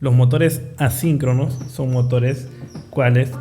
Los motores asíncronos son motores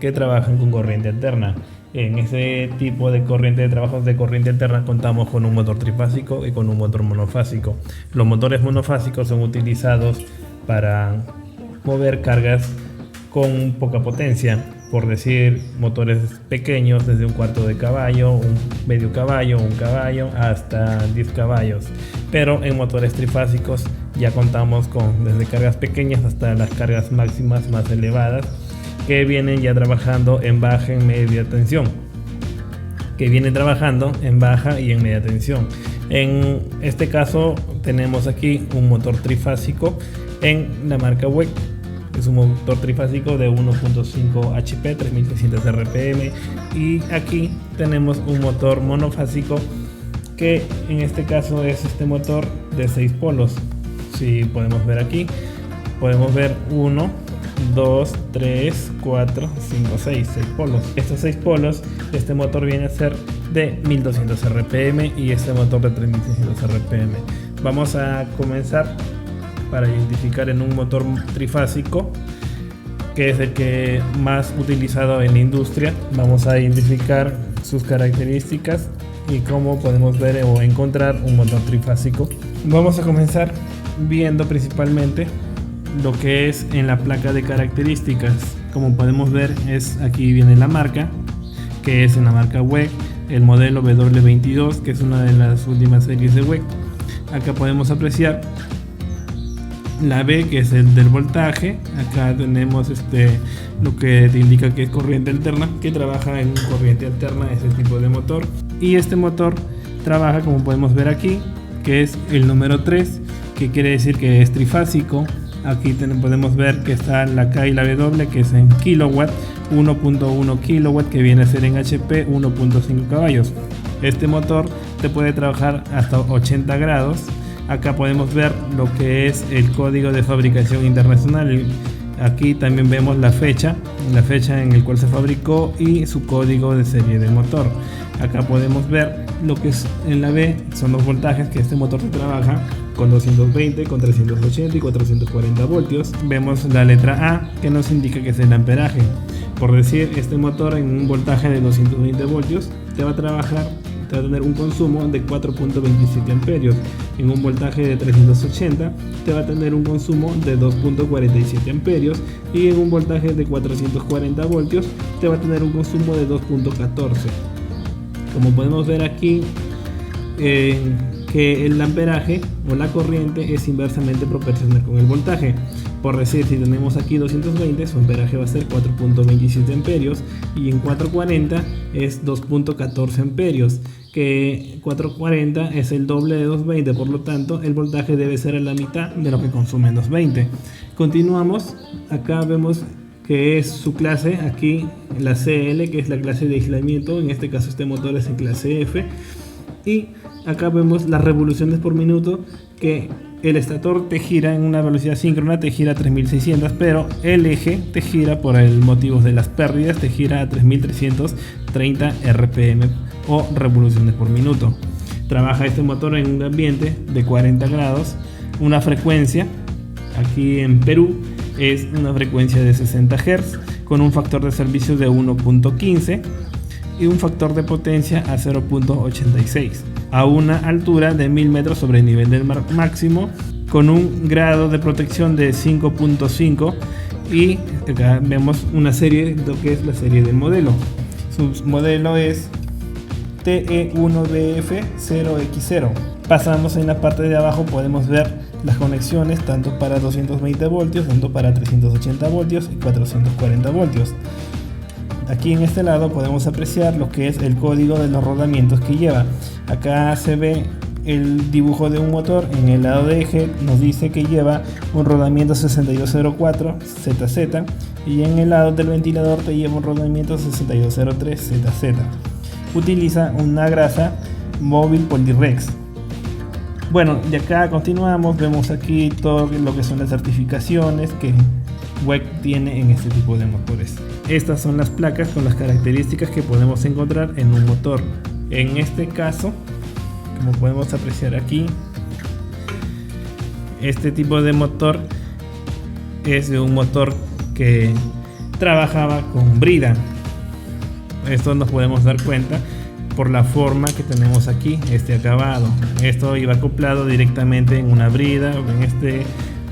que trabajan con corriente alterna. En ese tipo de corriente de trabajos de corriente alterna contamos con un motor trifásico y con un motor monofásico. Los motores monofásicos son utilizados para mover cargas con poca potencia, por decir motores pequeños desde un cuarto de caballo, un medio caballo, un caballo hasta 10 caballos. Pero en motores trifásicos ya contamos con desde cargas pequeñas hasta las cargas máximas más elevadas, que vienen ya trabajando en baja y media tensión, y en media tensión. En este caso tenemos aquí un motor trifásico en la marca WEC. Es un motor trifásico de 1.5 HP, 3600 RPM, y aquí tenemos un motor monofásico que en este caso es este motor de 6 polos. Si podemos ver aquí, podemos ver 1, 2, 3, 4, 5, 6 polos. Estos 6 polos, este motor viene a ser de 1200 RPM y este motor de 3600 RPM. Vamos a comenzar para identificar en un motor trifásico, que es el que más utilizado en la industria. Vamos a identificar sus características y cómo podemos ver o encontrar un motor trifásico. Vamos a comenzar viendo principalmente lo que es en la placa de características. Como podemos ver, aquí viene la marca, que es en la marca WEC, el modelo W22, que es una de las últimas series de WEC. Acá podemos apreciar la B, que es el del voltaje. Acá tenemos lo que te indica que es corriente alterna, que trabaja en corriente alterna ese tipo de motor. Y este motor trabaja, como podemos ver aquí, que es el número 3, que quiere decir que es trifásico. Aquí podemos ver que está la K y la W, que es en kilowatt, 1.1 kilowatt, que viene a ser en HP 1.5 caballos. Este motor te puede trabajar hasta 80 grados. Acá podemos ver lo que es el código de fabricación internacional. Aquí también vemos la fecha en el cual se fabricó y su código de serie de motor. Acá podemos ver lo que es en la B, son los voltajes que este motor se trabaja con 220, con 380 y 440 voltios. Vemos la letra A, que nos indica que es el amperaje. Por decir, este motor en un voltaje de 220 voltios te va a tener un consumo de 4.27 amperios. En un voltaje de 380 te va a tener un consumo de 2.47 amperios, y en un voltaje de 440 voltios te va a tener un consumo de 2.14. Como podemos ver aquí, que el amperaje o la corriente es inversamente proporcional con el voltaje. Por decir, si tenemos aquí 220, su amperaje va a ser 4.27 amperios, y en 440 es 2.14 amperios, que 440 es el doble de 220, por lo tanto el voltaje debe ser a la mitad de lo que consume 220. Continuamos, acá vemos que es su clase, aquí la CL, que es la clase de aislamiento. En este caso este motor es en clase F, y acá vemos las revoluciones por minuto, que el estator te gira en una velocidad síncrona, te gira a 3600, pero el eje te gira, por el motivo de las pérdidas, te gira a 3330 RPM o revoluciones por minuto. Trabaja este motor en un ambiente de 40 grados, una frecuencia, aquí en Perú es una frecuencia de 60 Hz, con un factor de servicio de 1.15 y un factor de potencia a 0.86, a una altura de 1000 metros sobre el nivel del mar máximo, con un grado de protección de 5.5, y acá vemos una serie, lo que es la serie del modelo. Su modelo es TE1BF0X0. Pasamos en la parte de abajo, podemos ver las conexiones tanto para 220 voltios, tanto para 380 voltios y 440 voltios. Aquí en este lado podemos apreciar lo que es el código de los rodamientos que lleva. Acá se ve el dibujo de un motor. En el lado de eje nos dice que lleva un rodamiento 6204 ZZ, y en el lado del ventilador te lleva un rodamiento 6203 ZZ. Utiliza una grasa móvil Polyrex. Bueno, de acá continuamos, vemos aquí todo lo que son las certificaciones que WEC tiene en este tipo de motores. Estas son las placas con las características que podemos encontrar en un motor. En este caso, como podemos apreciar aquí, este tipo de motor es de un motor que trabajaba con brida. Esto nos podemos dar cuenta por la forma que tenemos aquí, este acabado. Esto iba acoplado directamente en una brida. En este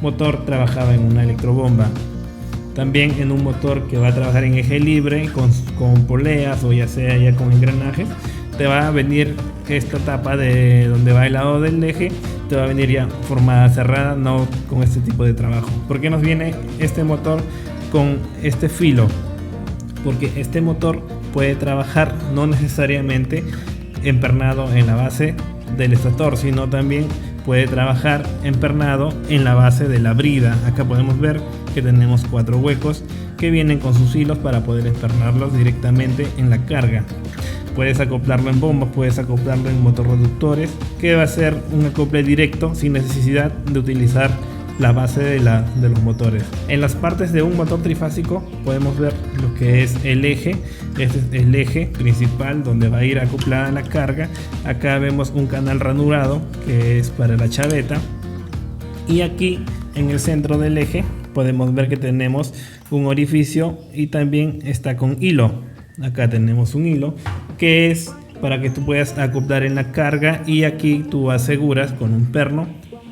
motor trabajaba en una electrobomba. También en un motor que va a trabajar en eje libre con poleas o ya sea ya con engranajes, te va a venir esta tapa de donde va el lado del eje, te va a venir ya formada cerrada, no con este tipo de trabajo. ¿Por qué nos viene este motor con este filo? Porque este motor puede trabajar no necesariamente empernado en la base del estator, sino también puede trabajar empernado en la base de la brida. Acá podemos ver que tenemos 4 huecos que vienen con sus hilos para poder empernarlos directamente en la carga. Puedes acoplarlo en bombas, puedes acoplarlo en motorreductores, que va a ser un acople directo sin necesidad de utilizar la base de los motores. En las partes de un motor trifásico podemos ver lo que es el eje. Este es el eje principal donde va a ir acoplada la carga. Acá vemos un canal ranurado que es para la chaveta, y aquí en el centro del eje podemos ver que tenemos un orificio y también está con hilo. Acá tenemos un hilo que es para que tú puedas acoplar en la carga, y aquí tú aseguras con un perno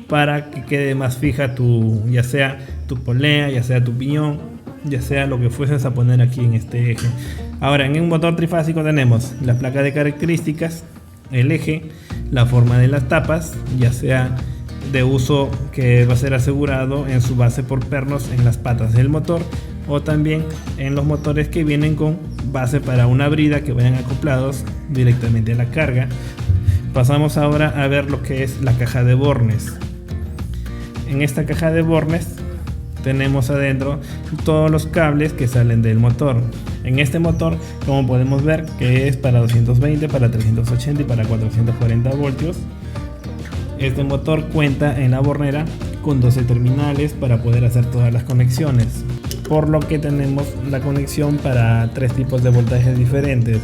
para que quede más fija ya sea tu polea, ya sea tu piñón, ya sea lo que fueses a poner aquí en este eje. Ahora, en un motor trifásico tenemos la placa de características, el eje, la forma de las tapas, ya sea de uso que va a ser asegurado en su base por pernos en las patas del motor, o también en los motores que vienen con base para una brida que vayan acoplados directamente a la carga. Pasamos ahora a ver lo que es la caja de bornes. En esta caja de bornes tenemos adentro todos los cables que salen del motor. En este motor, como podemos ver, que es para 220, para 380 y para 440 voltios. Este motor cuenta en la bornera con 12 terminales para poder hacer todas las conexiones, por lo que tenemos la conexión para 3 tipos de voltajes diferentes.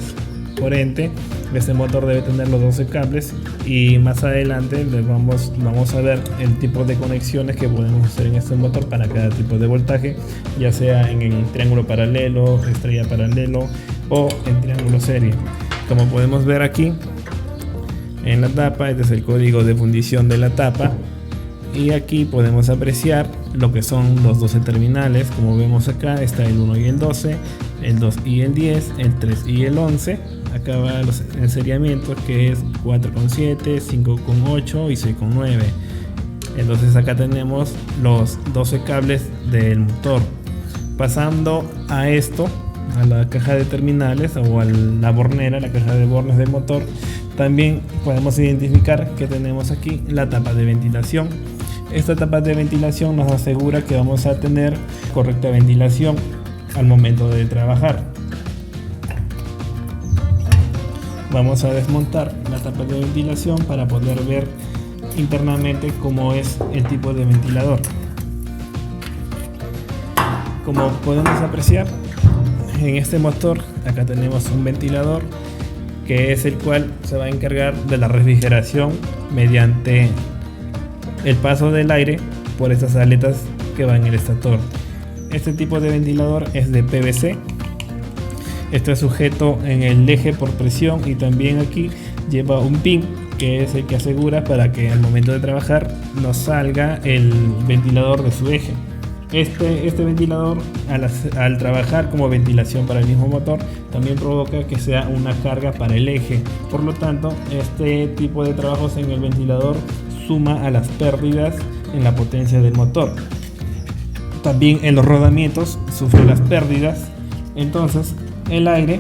Por ende, este motor debe tener los 12 cables, y más adelante vamos a ver el tipo de conexiones que podemos hacer en este motor para cada tipo de voltaje, ya sea en el triángulo paralelo, estrella paralelo o en triángulo serie. Como podemos ver aquí en la tapa, este es el código de fundición de la tapa, y aquí podemos apreciar lo que son los 12 terminales. Como vemos acá está el 1 y el 12, el 2 y el 10, el 3 y el 11. Acá va el enseriamiento, que es 4,7, 5,8 y 6,9. Entonces acá tenemos los 12 cables del motor. Pasando a esto, a la caja de terminales o a la bornera, la caja de bornes del motor, también podemos identificar que tenemos aquí la tapa de ventilación. Esta tapa de ventilación nos asegura que vamos a tener correcta ventilación al momento de trabajar. Vamos a desmontar la tapa de ventilación para poder ver internamente cómo es el tipo de ventilador. Como podemos apreciar, en este motor acá tenemos un ventilador que es el cual se va a encargar de la refrigeración mediante el paso del aire por estas aletas que van en el estator. Este tipo de ventilador es de PVC. Está sujeto en el eje por presión, y también aquí lleva un pin que es el que asegura para que al momento de trabajar no salga el ventilador de su eje. Este ventilador, al trabajar como ventilación para el mismo motor, también provoca que sea una carga para el eje. Por lo tanto, este tipo de trabajos en el ventilador suma a las pérdidas en la potencia del motor. También en los rodamientos sufre las pérdidas. Entonces el aire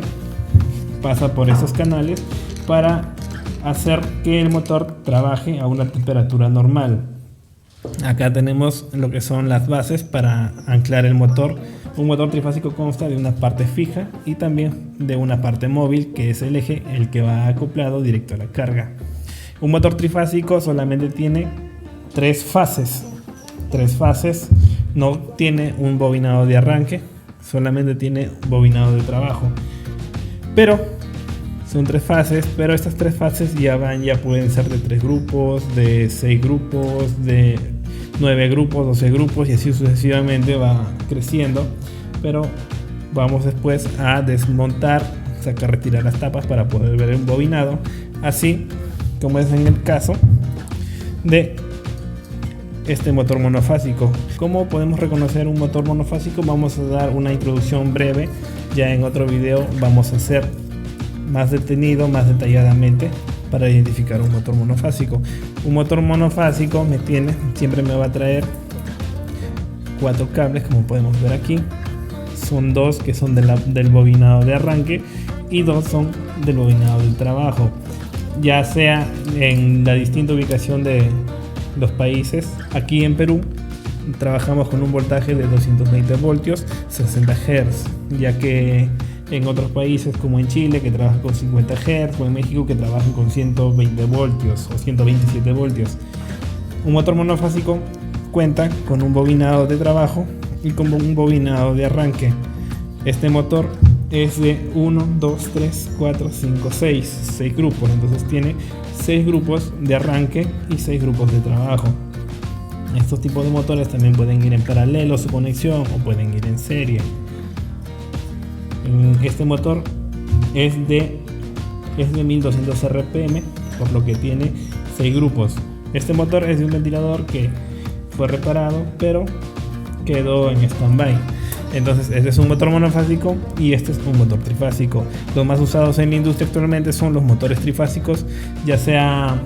pasa por esos canales para hacer que el motor trabaje a una temperatura normal. Acá tenemos lo que son las bases para anclar el motor. Un motor trifásico consta de una parte fija y también de una parte móvil, que es el eje, el que va acoplado directo a la carga. Un motor trifásico solamente tiene 3 fases. 3 fases, no tiene un bobinado de arranque, solamente tiene bobinado de trabajo. Pero son 3 fases, pero estas 3 fases ya pueden ser de 3 grupos, de 6 grupos, de 9 grupos, 12 grupos y así sucesivamente va creciendo. Pero vamos después a desmontar, retirar las tapas para poder ver el bobinado, así como es en el caso de este motor monofásico. ¿Cómo podemos reconocer un motor monofásico? Vamos a dar una introducción breve, ya en otro video vamos a hacer más detenido, más detalladamente para identificar un motor monofásico. Un motor monofásico siempre me va a traer 4 cables, como podemos ver aquí. Son 2 que son del bobinado de arranque y 2 son del bobinado del trabajo, ya sea en la distinta ubicación de los países. Aquí en Perú trabajamos con un voltaje de 220 voltios 60 Hz, ya que en otros países como en Chile, que trabajan con 50 Hz, o en México, que trabajan con 120 voltios o 127 voltios. Un motor monofásico cuenta con un bobinado de trabajo y con un bobinado de arranque. Este motor es de 1, 2, 3, 4, 5, 6 grupos, entonces tiene 6 grupos de arranque y 6 grupos de trabajo. Estos tipos de motores también pueden ir en paralelo su conexión o pueden ir en serie. Este motor es de 1200 RPM, por lo que tiene 6 grupos. Este motor es de un ventilador que fue reparado pero quedó en stand-by. Entonces este es un motor monofásico y este es un motor trifásico. Los más usados en la industria actualmente son los motores trifásicos, ya sea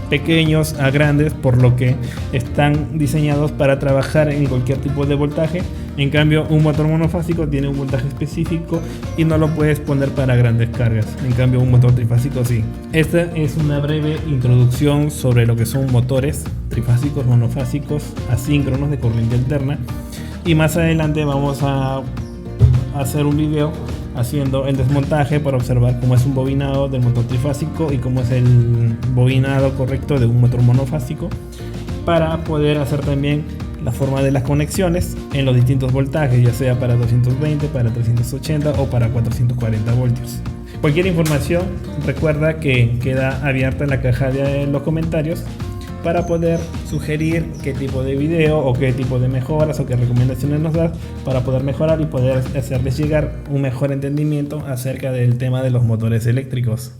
pequeños a grandes, por lo que están diseñados para trabajar en cualquier tipo de voltaje. En cambio, un motor monofásico tiene un voltaje específico y no lo puedes poner para grandes cargas. En cambio, un motor trifásico sí. Esta es una breve introducción sobre lo que son motores trifásicos, monofásicos, asíncronos de corriente alterna. Y más adelante vamos a hacer un video haciendo el desmontaje para observar cómo es un bobinado del motor trifásico y cómo es el bobinado correcto de un motor monofásico, para poder hacer también la forma de las conexiones en los distintos voltajes, ya sea para 220, para 380 o para 440 voltios. Cualquier información, recuerda que queda abierta en la caja de los comentarios para poder sugerir qué tipo de video o qué tipo de mejoras o qué recomendaciones nos das para poder mejorar y poder hacerles llegar un mejor entendimiento acerca del tema de los motores eléctricos.